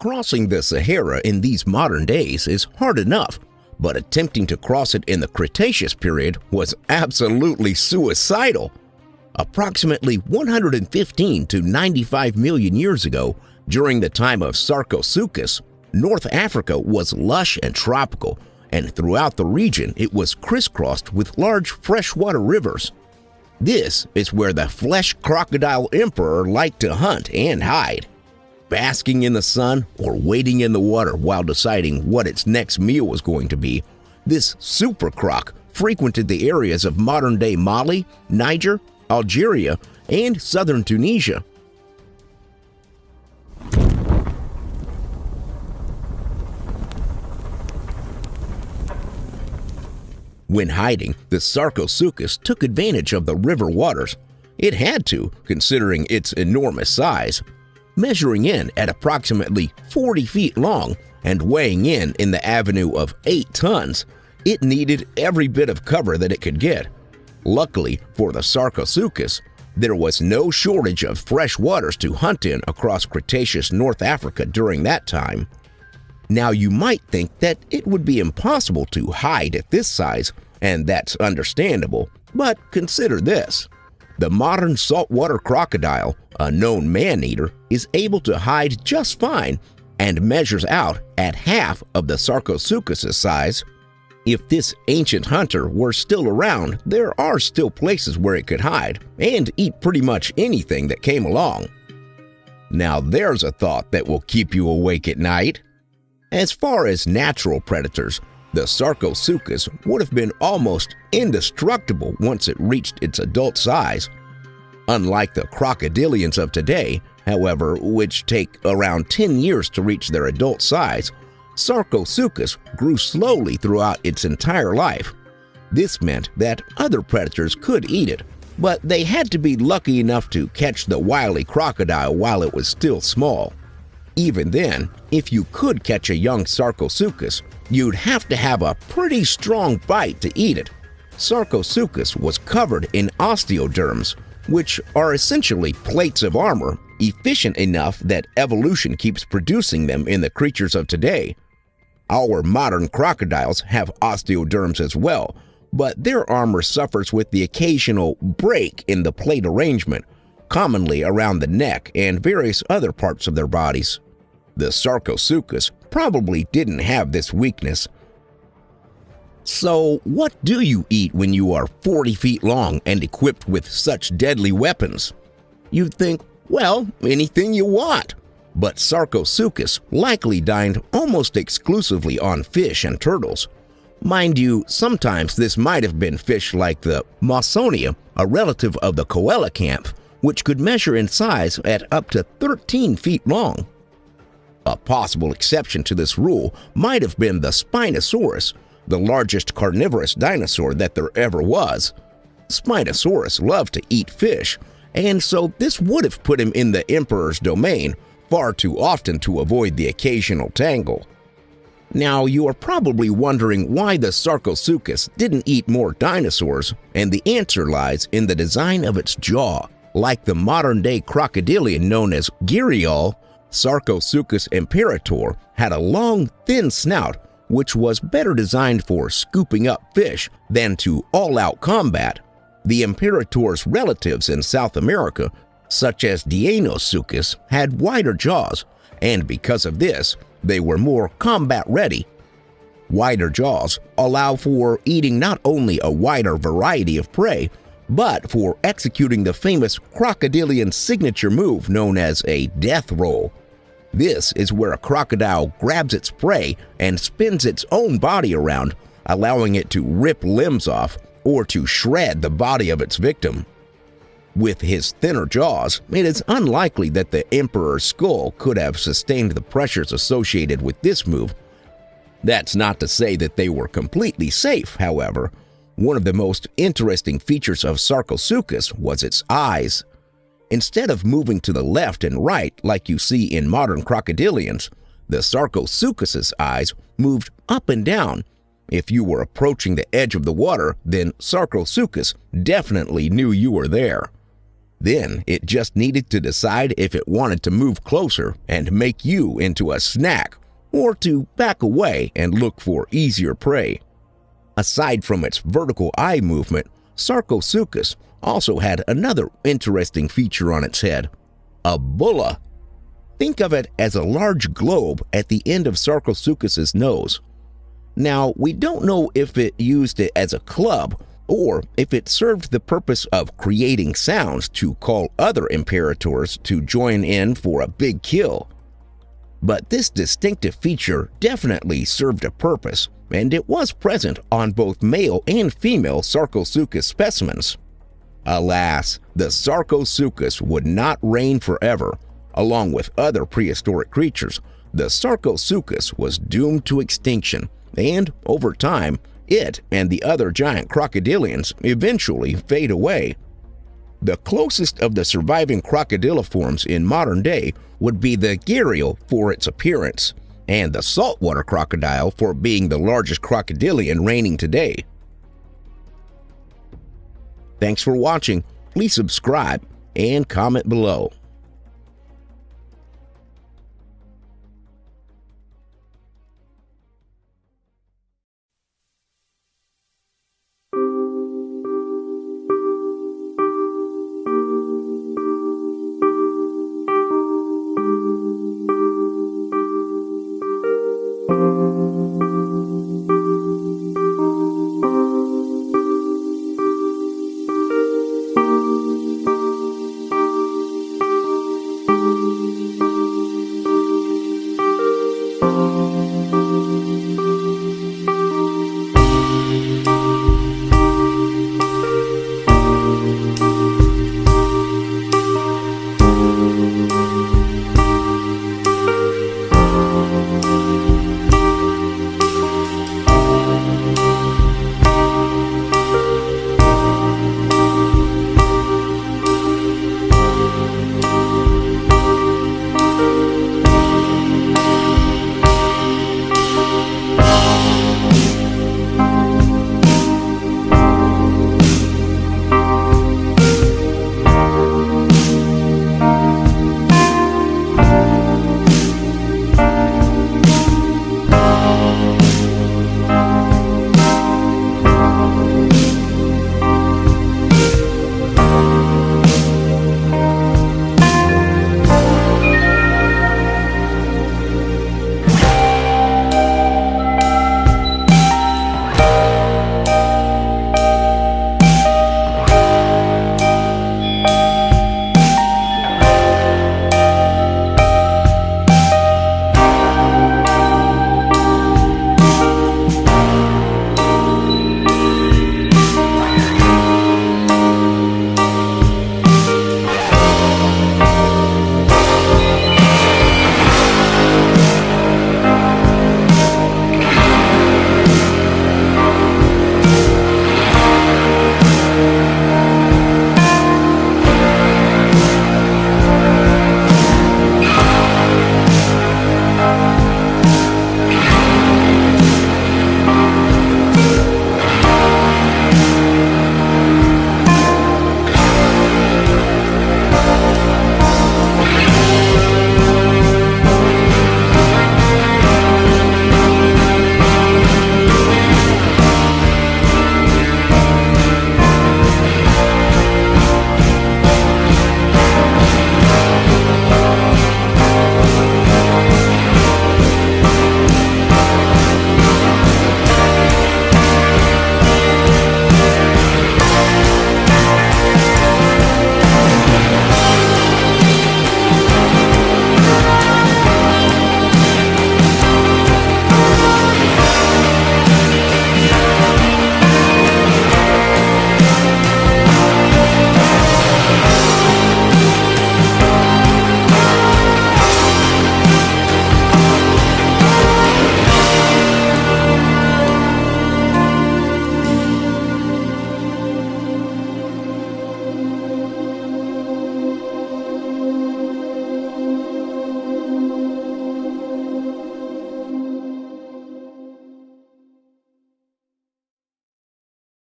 Crossing the Sahara in these modern days is hard enough, but attempting to cross it in the Cretaceous period was absolutely suicidal. Approximately 115 to 95 million years ago, during the time of Sarcosuchus, North Africa was lush and tropical, and throughout the region it was crisscrossed with large freshwater rivers. This is where the flesh crocodile emperor liked to hunt and hide. Basking in the sun or wading in the water while deciding what its next meal was going to be, this super croc frequented the areas of modern-day Mali, Niger, Algeria, and southern Tunisia. When hiding, the Sarcosuchus took advantage of the river waters. It had to, considering its enormous size. Measuring in at approximately 40 feet long and weighing in the avenue of 8 tons, it needed every bit of cover that it could get. Luckily for the Sarcosuchus, there was no shortage of fresh waters to hunt in across Cretaceous North Africa during that time. Now you might think that it would be impossible to hide at this size, and that's understandable, but consider this. The modern saltwater crocodile, a known man-eater, is able to hide just fine and measures out at half of the Sarcosuchus' size. If this ancient hunter were still around, there are still places where it could hide and eat pretty much anything that came along. Now there's a thought that will keep you awake at night. As far as natural predators, the Sarcosuchus would have been almost indestructible once it reached its adult size. Unlike the crocodilians of today, however, which take around 10 years to reach their adult size, Sarcosuchus grew slowly throughout its entire life. This meant that other predators could eat it, but they had to be lucky enough to catch the wily crocodile while it was still small. Even then, if you could catch a young Sarcosuchus, you'd have to have a pretty strong bite to eat it. Sarcosuchus was covered in osteoderms, which are essentially plates of armor, efficient enough that evolution keeps producing them in the creatures of today. Our modern crocodiles have osteoderms as well, but their armor suffers with the occasional break in the plate arrangement, commonly around the neck and various other parts of their bodies. The Sarcosuchus probably didn't have this weakness. So, what do you eat when you are 40 feet long and equipped with such deadly weapons? You'd think, well, anything you want. But Sarcosuchus likely dined almost exclusively on fish and turtles. Mind you, sometimes this might have been fish like the Mawsonia, a relative of the coelacanth, which could measure in size at up to 13 feet long. A possible exception to this rule might have been the Spinosaurus, the largest carnivorous dinosaur that there ever was. Spinosaurus loved to eat fish, and so this would have put him in the emperor's domain far too often to avoid the occasional tangle. Now, you are probably wondering why the Sarcosuchus didn't eat more dinosaurs, and the answer lies in the design of its jaw. Like the modern-day crocodilian known as Gharial, Sarcosuchus imperator had a long, thin snout which was better designed for scooping up fish than to all-out combat. The imperator's relatives in South America, such as Deinosuchus, had wider jaws, and because of this, they were more combat-ready. Wider jaws allow for eating not only a wider variety of prey, but for executing the famous crocodilian signature move known as a death roll. This is where a crocodile grabs its prey and spins its own body around, allowing it to rip limbs off or to shred the body of its victim. With his thinner jaws, it is unlikely that the emperor's skull could have sustained the pressures associated with this move. That's not to say that they were completely safe, however. One of the most interesting features of Sarcosuchus was its eyes. Instead of moving to the left and right like you see in modern crocodilians, the Sarcosuchus's eyes moved up and down. If you were approaching the edge of the water, then Sarcosuchus definitely knew you were there. Then it just needed to decide if it wanted to move closer and make you into a snack, or to back away and look for easier prey. Aside from its vertical eye movement, Sarcosuchus also had another interesting feature on its head: a bulla. Think of it as a large globe at the end of Sarcosuchus's nose. Now, we don't know if it used it as a club or if it served the purpose of creating sounds to call other imperators to join in for a big kill. But this distinctive feature definitely served a purpose, and it was present on both male and female Sarcosuchus specimens. Alas, the Sarcosuchus would not reign forever. Along with other prehistoric creatures, the Sarcosuchus was doomed to extinction, and over time, it and the other giant crocodilians eventually fade away. The closest of the surviving crocodiliforms in modern day would be the gharial for its appearance, and the saltwater crocodile for being the largest crocodilian reigning today. Thanks for watching. Please subscribe and comment below.